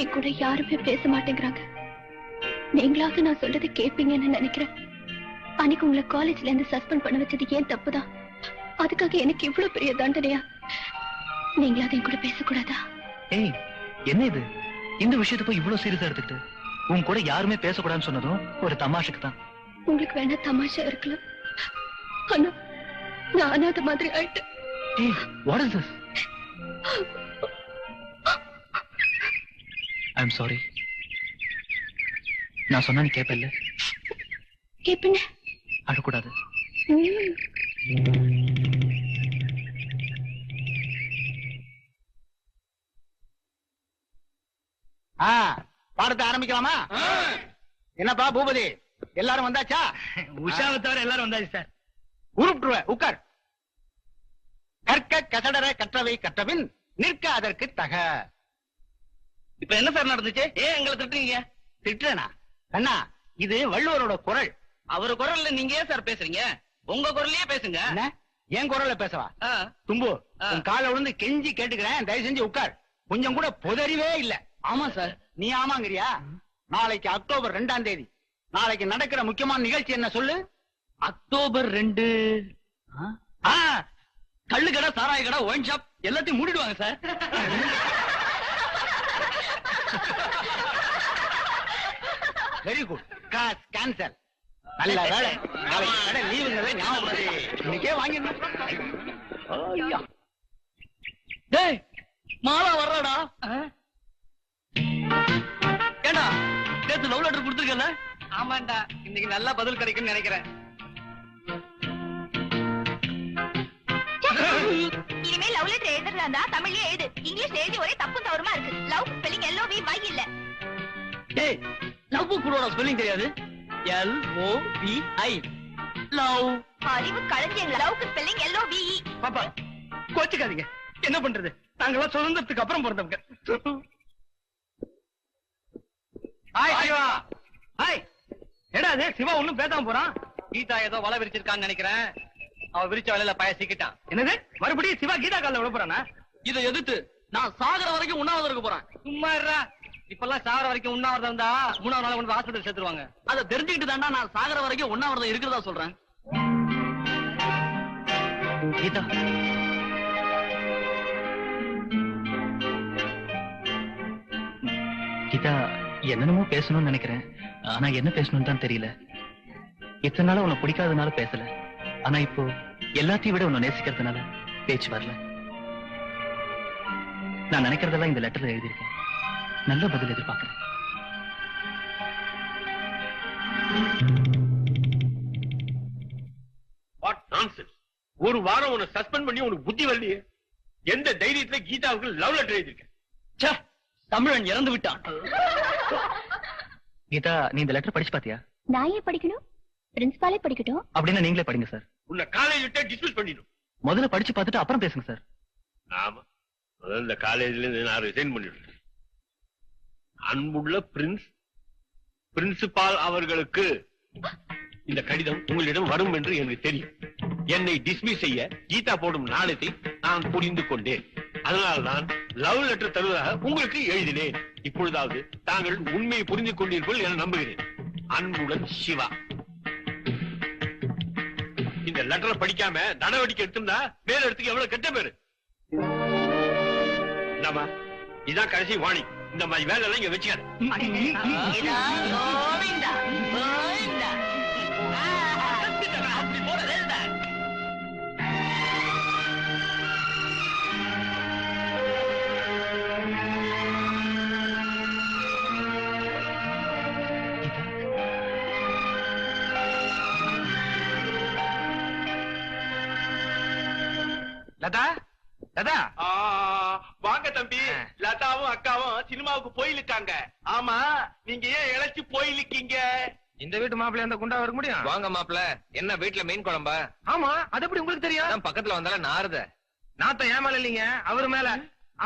என் கூட யாருமே பேச மாட்டேங்கிறாங்க. நீங்களாவது நான் சொல்றது கேட்பீங்கன்னு நினைக்கிறேன். அன்னைக்கு உங்களை காலேஜ்ல இருந்து சஸ்பெண்ட் பண்ண வச்சது ஏன் தப்புதான். அதுக்காக எனக்கு இவ்வளவு பெரிய தண்டனையா? நீங்களாவது என் கூட பேசக்கூடாதா? ஏய், என்ன இது? இந்த விஷயத்தை போய் இவ்வளவு சீரியஸா எடுத்துக்கிட்டு உன் கூட யாருமே பேசக்கூடாதுன்னு சொன்னதும் ஒரு தமாஷுக்கு தான். உங்களுக்கு வேணா தமாஷா இருக்கலாம், ஆனா நான் அனாதை மாதிரி ஆயிட்டேன். ஏய், what is this? I'm sorry. நான் சொன்னா நீ கேப்பல்ல? கேப்பேன். அழக்கூடாது. பாடத்தை ஆரம்பிக்கலாமா? என்னப்பா பூபதி, எல்லாரும் வந்தாச்சா? உஷாவை தவிர எல்லாரும் வந்தாச்சு சார். உருட்டுருவேன், உட்கார். கற்க கசடர கற்றவை கற்றபின் நிற்க அதற்கு தக. இப்ப என்ன சார் நடந்துச்சு? ஏன் எங்களை திட்டுறீங்க? திட்டுறேனா? கண்ணா, இது வள்ளுவரோட குரல். அவர் குரல்ல நீங்க ஏன் சார் பேசுறீங்க? உங்க குரல்லயே பேசுங்க. என்ன என் குரல்ல பேசவா? தும்பு, உன் காலை விழுந்து கெஞ்சி கேட்டுக்கிறேன், தயவு செஞ்சு உட்கார். கொஞ்சம் கூட பொதறிவே இல்ல. ஆமா சார். நீ ஆமாங்கிறியா? நாளைக்கு அக்டோபர் 2ஆம் தேதி நாளைக்கு நடக்கிற முக்கியமான நிகழ்ச்சி என்ன சொல்லு? அக்டோபர் 2 கள்ளு கடை, சாராய கடை, ஒயின் ஷாப் எல்லாத்தையும் மூடிடுவாங்க sir. Very good. Gas cancel. நல்ல வேலை. நாளைக்கு கடை லீவுங்களே ஞாபகம் இன்னைக்கே வாங்கிடணும். டேய், மாலா வர்றாடா. ஏண்டா, நேத்து லவ் லெட்டர் கொடுத்துருக்கல? ஆமாண்டா, இன்னைக்கு நல்லா பதில் கிடைக்கும்னு நினைக்கிறேன். இனிமே லவ் லெட்டர் எழுதுறதா தமிழ்லயே எழுது. இங்கிலீஷ்ல எழுதி ஒரே தப்பு தவறுமா இருக்கு. லவ் ஸ்பெல்லிங் LOVY இல்ல. டேய், லவ் கூட ஸ்பெல்லிங் தெரியாது? LOVI. லவ். அறிவு கலஞ்சியங்களா? லவ்க்கு ஸ்பெல்லிங் LOVE. பாப்பா, கோச்சுக்காதீங்க. என்ன பண்றது? நாங்கெல்லாம் சுதந்திரத்துக்கு அப்புறம் பிறந்தவங்க. ஹாய் சிவா. ஹாய். ஏடா அது சிவா ஒண்ணும் பேசாம போறான்? கீதா ஏதோ வலை விரிச்சிருக்கான்னு நினைக்கிறேன். அவ விரிச்ச வலையில பய சிக்கிட்டான். என்னது? மறுபடியும் சிவா கீதா கால்ல விட போறானா? இதை எதிர்த்து நான் சாகர வரைக்கும் உண்ணாவிரதம் இருக்க போறேன். சும்மா இருடா. இப்பெல்லாம் சாகர வரைக்கும் உண்ணாவிரதம் இருந்தா 3ஆவது நாள் கொண்டு ஹாஸ்பிடல் சேர்த்துருவாங்க. அதை தெரிஞ்சுக்கிட்டு தாண்டா நான் சாகர வரைக்கும் உண்ணாவிரதம் இருக்கிறதா சொல்றேன். கீதா, கீதா, என்னென்னமோ பேசணும்னு நினைக்கிறேன். ஆனா என்ன பேசணும்னு தான் தெரியல. இத்தனை நாள உன்னை பிடிக்காதனால பேசல. ஆனா இப்போ எல்லாத்தையும் விட உன்னை நேசிக்கிறதுனால பேச்சு வரல. நான் நினைக்கிறதெல்லாம் இந்த லெட்டர்ல எழுதியிருக்கேன். நல்ல பதில் எதிர்பார்க்கிறேன். ஒரு வாரம் உன்னை சஸ்பெண்ட் பண்ணி உனக்கு புத்தி வரலையே. எந்த தைரியத்துல கீதாவுக்கு லவ் லெட்டர் எழுதியிருக்கேன்? தமிழன் இறந்து விட்டான். கீதா, நீ இந்த லெட்டர் படிச்சு பாத்தியா? நான் ஏன் படிக்கணும்? பிரின்சிபாலே படிக்கட்டும். அப்படின்னா நீங்களே படிங்க சார். உன்னை காலேஜ் விட்டு டிஸ்மிஸ் பண்ணிடும். முதல்ல படிச்சு பார்த்துட்டு அப்புறம் பேசுங்க சார். ஆமா, இந்த காலேஜ்ல இருந்து நான் ரிசைன் பண்ணிடுறேன். அன்புள்ள பிரின்சிபால் அவர்களுக்கு இந்த கடிதம் உங்களிடம் வரும் என்று எனக்கு தெரியும். என்னை டிஸ்மிஸ் செய்ய கீதா போடும் நாணயத்தை நான் புரிந்து கொண்டேன். அதனால்தான் லவ் லெட்டர் தருவதாக உங்களுக்கு எழுதினேன். இப்பொழுதாவது தாங்கள் உண்மையை புரிந்து கொண்டீர்கள் என நம்புகிறேன். அன்புடன் சிவா. இந்த லெட்டரை படிக்காம நடவடிக்கை எடுத்துனா மேல இடத்துக்கு எவ்வளவு கெட்ட பேரு. இதான் கடைசி வாணி. இந்த மாதிரி வேலை எல்லாம் இங்க வச்சுக்காது. லதா, லதா. வாங்க தம்பி. லதாவும் அக்காவும் சினிமாவுக்கு போயிருக்காங்க. ஆமா, நீங்க ஏன் இழைச்சு போயிருக்கீங்க? இந்த வீட்டு மாப்பிள்ளை அந்த குண்டா இருக்க முடியும்? வாங்க மாப்பிள்ள. என்ன வீட்டுல மீன் குழம்பா? ஆமா, அது எப்படி உங்களுக்கு தெரியும்? பக்கத்துல வந்தால நாருத. நாத்த ஏன் மேல இல்லீங்க, அவரு மேல.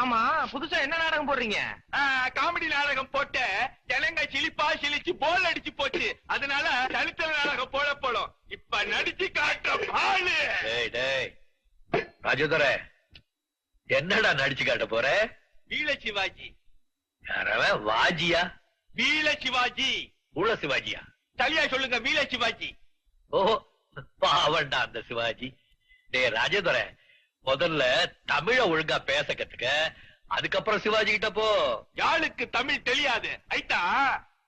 ஆமா, புதுசா என்ன நாடகம் போடுறீங்க? காமெடி நாடகம் போட்டு ஜனங்க சிலிப்பா சிலிச்சு போல் அடிச்சு போச்சு. அதனால தனித்தல் நாடகம் போடும். இப்ப நடிச்சு காட்டுற பாலு. ராஜதுரை, என்னடா நடிச்சு காட்ட போற? வீர சிவாஜி. யாரவன் வாஜியா? வீல சிவாஜி. உள்ள சிவாஜியா? சரியா சொல்லுங்க, வீல சிவாஜி. ஓஹோ, பாவண்டா அந்த சிவாஜி. டே ராஜேந்திர, முதல்ல தமிழ ஒழுங்கா பேச கத்துக்க, அதுக்கப்புறம் சிவாஜி கிட்ட போ. யாளுக்கு தமிழ் தெரியாது. ஐட்டா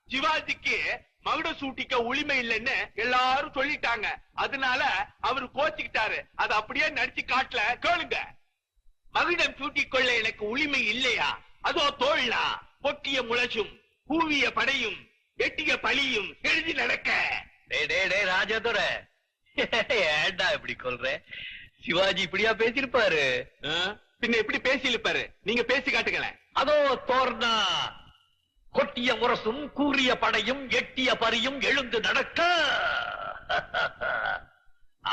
சிவாஜிக்கு மகுட சூட்டிக்க உரிமை இல்லைன்னு எல்லாரும் சொல்லிட்டாங்க. அதனால அவரு கோச்சிக்கிட்டாரு. அது அப்படியே நடிச்சு காட்டல. கேளுங்க. மகுடம் சூட்டிக்கொள்ள எனக்கு உரிமை இல்லையா? அதோ தோழா பொட்டிய முழச்சும் கூவிய படையும் எட்டிய பலியும் எழுதி நடக்க. டே ராஜேந்திர, ஏண்டா இப்படி கொல்ற? சிவாஜி இப்படியா பேசிருப்பாரு? பின்ன எப்படி பேசியிருப்பாரு? நீங்க பேசி காட்டுங்களேன். அதோ தோர்னா கொட்டிய முரசும் கூறிய படையும் எட்டிய பரியும் எழுந்து நடக்க.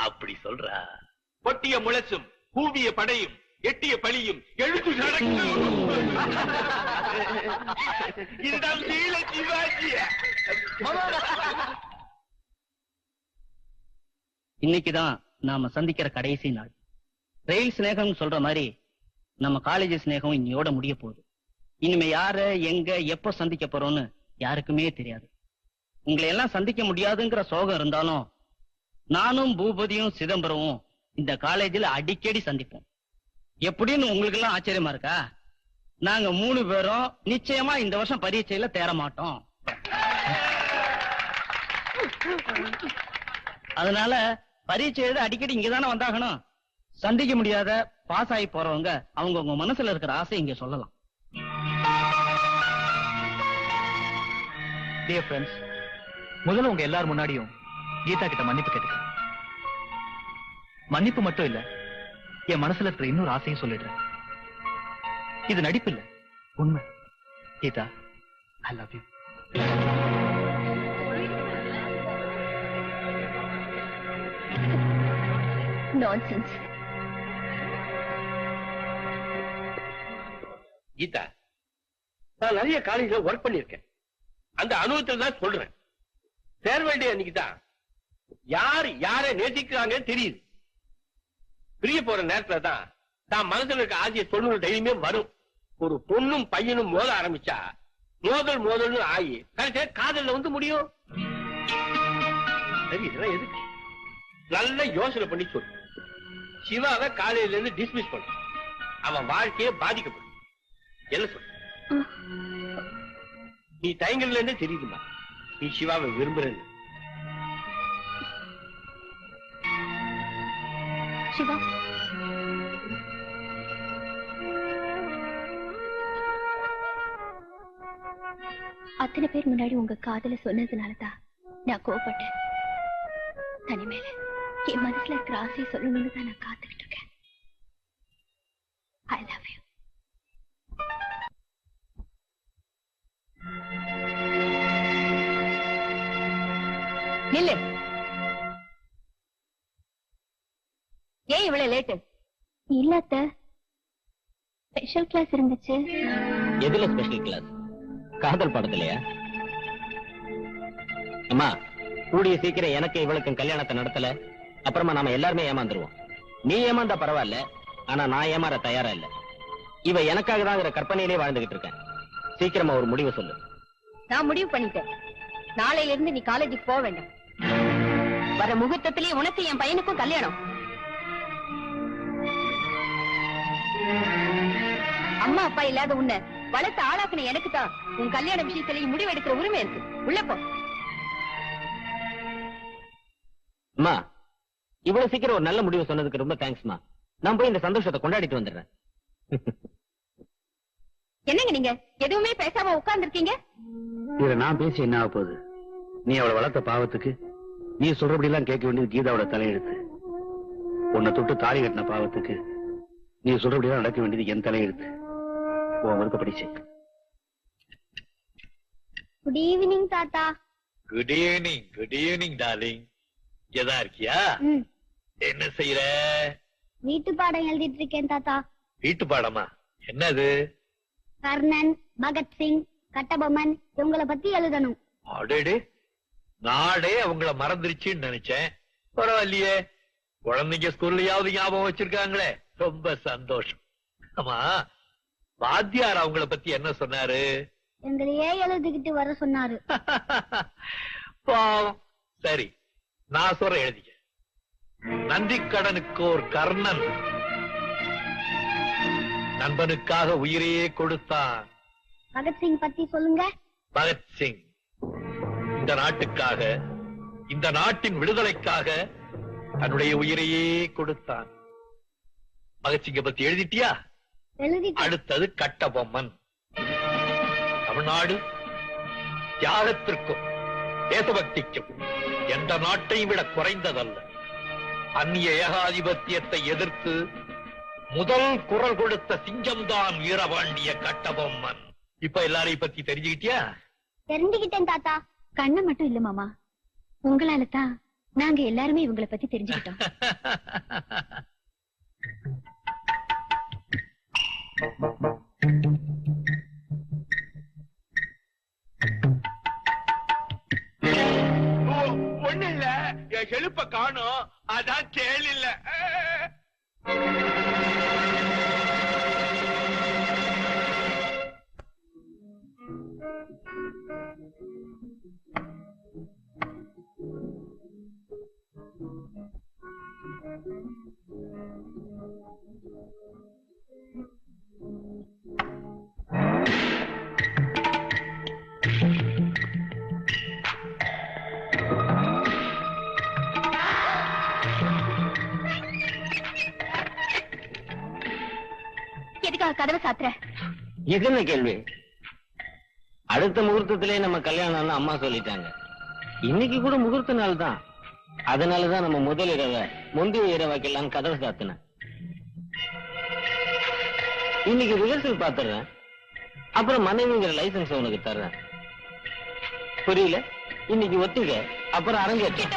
அப்படி சொல்றா. பொட்டிய முழச்சும் கூவிய படையும் எட்டிய பலியும் எழுந்து நடக்க. இதுதான் வீல சிவாஜி. இன்னைக்குதான் நாம சந்திக்கிற கடைசி நாள். ரயில் சிநேகம் சொல்ற மாதிரி நம்ம காலேஜ் சிநேகம் இன்னையோட முடிய போகுது. இனிமே யார எங்க எப்ப சந்திக்க போறோம்னு யாருக்குமே தெரியாது. உங்களை எல்லாம் சந்திக்க முடியாதுங்கிற சோகம் இருந்தாலும் நானும் பூபதியும் சிதம்பரமும் இந்த காலேஜில் அடிக்கடி சந்திப்போம். எப்படின்னு உங்களுக்கு எல்லாம் ஆச்சரியமா இருக்கா? நாங்க 3 பேரும் நிச்சயமா இந்த வருஷம் பரீட்சையில தேர மாட்டோம். அதனால பரீட்சை எழுத அடிக்கடி இங்கதானே வந்தாகணும். சந்திக்க முடியாத பாஸ் ஆகி போறவங்க அவங்க உங்க மனசுல இருக்கிற ஆசை இங்க சொல்லலாம். Dear friends, முதல்ல உங்க எல்லாரும் முன்னாடியும் கீதா கிட்ட மன்னிப்பு கேட்டுக்கிறேன். மன்னிப்பு மட்டும் இல்ல, என் மனசுல இருக்கிற இன்னொரு ஆசையும் சொல்லிடுறேன். இது நடிப்பு இல்ல, உண்மை. Geeta, I love you. Nonsense. Geeta, நான் நிறைய காலேஜ்ல ஒர்க் பண்ணிருக்கேன். அந்த அனுபவத்தில் தான் சொல்றேன். சேர வேண்டிய அன்னைக்குதான் யார் யாரை நேசிக்கிறாங்கன்னு தெரியுது. பிரிய போற நேரத்துல தான் தான் மனசுல இருக்க ஆசையை சொல்லணும் தைரியமே வரும். ஒரு பொண்ணும் பையனும் மோத ஆரம்பிச்சா மோதல்னு ஆகி கடைசியா காதல்ல வந்து முடியும். சரி, இதெல்லாம் எதுக்கு? நல்ல யோசனை பண்ணி சொல்லு. சிவாவை காலையில இருந்து டிஸ்மிஸ் பண்ணு. அவன் வாழ்க்கையே பாதிக்கப்படும். என்ன சொல்லு? நீ தயங்கல இருந்தே தெரியுதுமா நீ சிவாவை விரும்புறன்னு. சிவா, அத்தனை பேர் முன்னாடி உங்க காதல சொன்னதுனாலதான் நான் கோபப்பட்டேன். தனிமேல என் மனசுல இருக்கிற ஆசையை சொல்லணும்னு தான் நான் காத்துக்கிட்டு இருக்கேன். I love you. நில்லு. ஏன் இவ்வளவு லேட்டு? இல்ல அத்தை, ஸ்பெஷல் கிளாஸ் இருந்துச்சு. எதுல ஸ்பெஷல் கிளாஸ்? காதல் படத்துலயா? அம்மா, கூடிய சீக்கிரம் எனக்கு இவளுக்கும் கல்யாணத்தை நடத்தல, அப்புறமா நாம எல்லாருமே ஏமாந்துருவோம். நீ ஏமாந்தா பரவாயில்ல, ஆனா நான் ஏமாற தயாரா இல்ல. இவ எனக்காக தாங்கிற கற்பனையிலே வாழ்ந்துகிட்டு இருக்கேன். சீக்கிரமா ஒரு முடிவு சொல்லு. நான் முடிவு பண்ணிட்டேன். நாளையில இருந்து நீ காலேஜுக்கு போக வேண்டாம். வர முகூர்த்தத்திலே உனக்கு என் பையனுக்கும் கல்யாணம். அம்மா அப்பா இல்லாத உன்னை வளர்த்த ஆளாக்குன எனக்கு தான் உன் கல்யாண விஷயத்திலேயே முடிவெடுக்கிற உரிமை இருக்கு. உள்ள போ. அம்மா, இவ்வளவு சீக்கிரம் ஒரு நல்ல முடிவு சொன்னதுக்கு ரொம்ப தேங்க்ஸ்மா. நான் போய் இந்த சந்தோஷத்தை கொண்டாடிட்டு வந்துடுறேன். என்னங்க நீங்க எதுவுமே பேசாம உட்கார்ந்துருக்கீங்க? இதுல நான் பேசி என்ன ஆக போகுது? நீ அவளை வளர்த்த பாவத்துக்கு நீ சொல்றபடி எல்லாம் கேட்க வேண்டியது கீதாவோட தலையெழுத்து. உன்னை தொட்டு தாலி கட்டின பாவத்துக்கு நீ சொல்றபடி எல்லாம் நடக்க வேண்டியது என் தலையெழுத்து. உன் விருப்பப்படி செய். குட் ஈவினிங் தாத்தா. Good evening darling. எதா இருக்கியா? என்ன செய்யற? வீட்டு பாடம் எழுதிட்டு இருக்கேன் தாத்தா. வீட்டு பாடமா? என்னது? கர்ணன், பகத்சிங், கட்டபொம்மன் இவங்கள பத்தி எழுதணும். அடேடே, நாடே அவங்கள மறந்துருச்சுன்னு நினைச்சேன். பரவாயில்லையே, குழந்தைங்க ஸ்கூல்லயாவது ஞாபகம் வச்சிருக்காங்களே, ரொம்ப சந்தோஷம். ஆமா, வாத்தியார் அவங்கள பத்தி என்ன சொன்னாரு? எங்களையே எழுதிக்கிட்டு வர சொன்னாரு. பாவம். சரி, நான் சொல்ற எழுதிக்க. நந்திக்கடனுக்கு ஒரு கர்ணன் நண்பனுக்காக உயிரையே கொடுத்தான். பகத்சிங் பத்தி சொல்லுங்க. பகத்சிங் இந்த நாட்டுக்காக, இந்த நாட்டின் விடுதலைக்காக தன்னுடைய உயிரையே கொடுத்தான். பகத்சிங்க பத்தி எழுதிட்டியா? எழுதிட்டேன். அடுத்தது கட்டபொம்மன். தமிழ்நாடு தியாகத்திற்கும் தேசபக்திக்கும் எந்த நாட்டையும் விட குறைந்ததல்ல. அந்நிய ஏகாதிபத்தியத்தை எதிர்த்து முதல் குரல் கொடுத்த சிங்கம்தான் வீரபாண்டிய கட்டபொம்மன். இப்ப எல்லாரையும் பத்தி தெரிஞ்சுக்கிட்டியா? தெரிஞ்சுக்கிட்டேன் தாத்தா. கண்ண மட்டும் இல்ல மாமா, உங்களால தான் நாங்க எல்லாருமே இவங்களை பத்தி தெரிஞ்சுக்கிட்டோம். ஒண்ணு இல்ல, என் செழுப்ப காணும், அதான் கேள் இல்ல. எதுக்காக கதவை சாத்துற? இது என்ன கேள்வி? அடுத்த முகூர்த்தத்திலே நம்ம கல்யாணம்னு அம்மா சொல்லிட்டாங்க. இன்னைக்கு கூட முகூர்த்த நாள் தான். அதனாலதான் நம்ம முதல் இரவை முந்தைய இரவாக்கெல்லாம் கதவை சாத்தினேன். இன்னைக்கு ரிஹர்சல் பாத்துறேன், அப்புறம் மனைவிங்கிற லைசன்ஸ் உனக்கு தர்றேன். புரியல? இன்னைக்கு ஒத்திக, அப்புறம் அரங்கேற்றம்.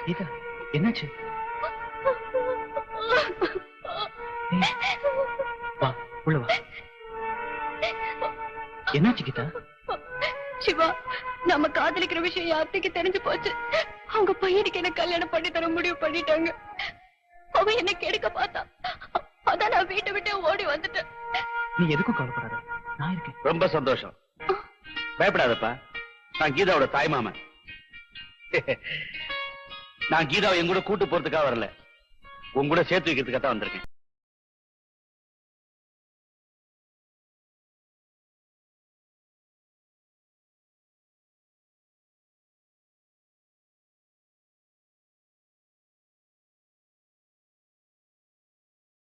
கீதா, என்னாச்சு? வா, உள்ள வா. என்னாச்சு கீதா? சிவா, நம்ம காதலிக்கிற விஷயம் யார்த்துக்கு தெரிஞ்சு போச்சு. அவங்க பையனுக்கு என்ன கல்யாணம் பண்ணி தர முடிவு பண்ணிட்டாங்க. அவன் என்ன கெடுக்க பார்த்தான். அதான் நான் வீட்டை விட்டு ஓடி வந்துட்டேன். நீ எதுக்கும் கவலைப்படாத, நான் இருக்கேன். ரொம்ப சந்தோஷம். பயப்படாதப்பா, நான் கீதாவோட தாய் மாமன். நான் கீதாவை என் கூட கூட்டு போறதுக்காக வரல, உன் கூட சேர்த்து வைக்கிறதுக்காக தான் வந்திருக்கேன்.